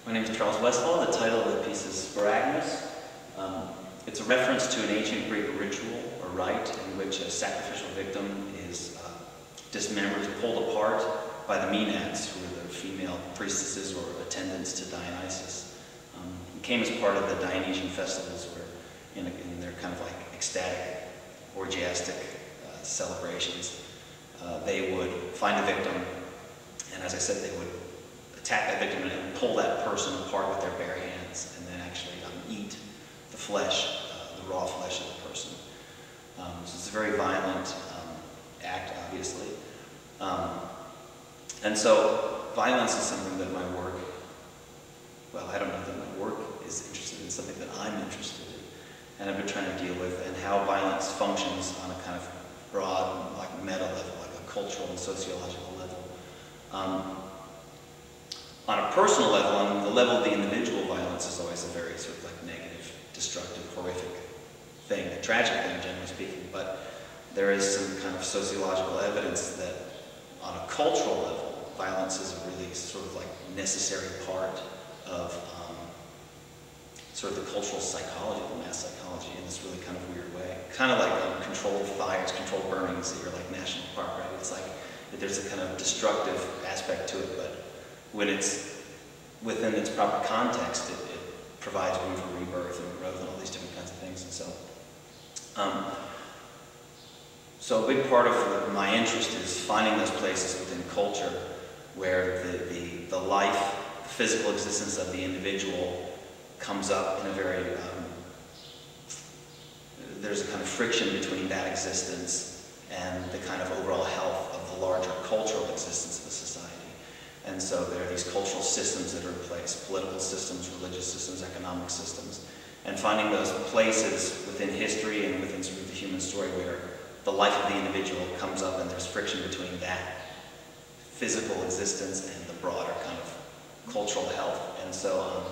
My name is Charles Westfall. The title of the piece is Sparagmos. It's a reference to an ancient Greek ritual or rite in which a sacrificial victim is dismembered, pulled apart by the Maenads, who were the female priestesses or attendants to Dionysus. It came as part of the Dionysian festivals, where in their kind of like ecstatic, orgiastic celebrations, they would find a victim, and as I said, they would attack that victim and pull that person apart with their bare hands, and then actually eat the flesh, the raw flesh of the person. So it's a very violent act, obviously. And so violence is something that my work, well, I don't know that my work is interested in, something that I'm interested in, and I've been trying to deal with, and how violence functions on a kind of broad, like meta level, like a cultural and sociological level. On a personal level, on the level of the individual, violence is always a very sort of like negative, destructive, horrific thing, a tragic thing, generally speaking, but there is some kind of sociological evidence that on a cultural level, violence is a really sort of like necessary part of sort of the cultural psychology, the mass psychology, in this really kind of weird way. Kind of like controlled fires, controlled burnings at your like national park, right? It's like there's a kind of destructive aspect to it, but when it's within its proper context, it provides room for rebirth and growth and all these different kinds of things. And so a big part of my interest is finding those places within culture where the life, the physical existence of the individual comes up in a very, there's a kind of friction between that existence and the kind of overall health of the larger cultural existence of the society. And so there are these cultural systems that are in place, political systems, religious systems, economic systems, and finding those places within history and within sort of the human story where the life of the individual comes up and there's friction between that physical existence and the broader kind of cultural health. And so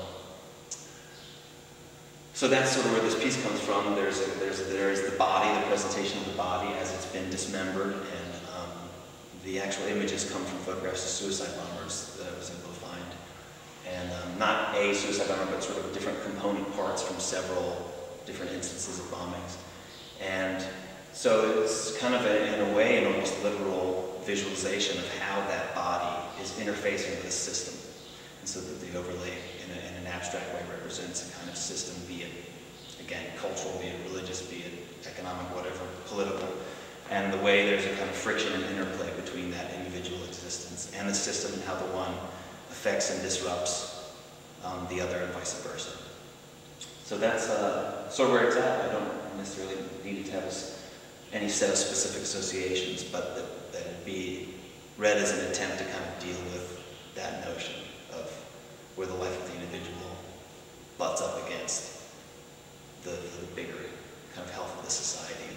so that's sort of where this piece comes from. There is the body, the presentation of the body as it's been dismembered, and the actual images come from photographs of suicide bombers that I was able to find. And not a suicide bomber, but sort of different component parts from several different instances of bombings. And so it's kind of, in a way, an almost literal visualization of how that body is interfacing with a system. And so that the overlay in an abstract way represents a kind of system, be it, again, cultural, be it religious, be it economic, whatever, political. And the way there's a kind of friction and interplay between that individual existence and the system, and how the one affects and disrupts the other and vice versa. So that's sort of where it's at. I don't necessarily need it to have any set of specific associations, but that it be read as an attempt to kind of deal with that notion of where the life of the individual butts up against the bigger kind of health of the society.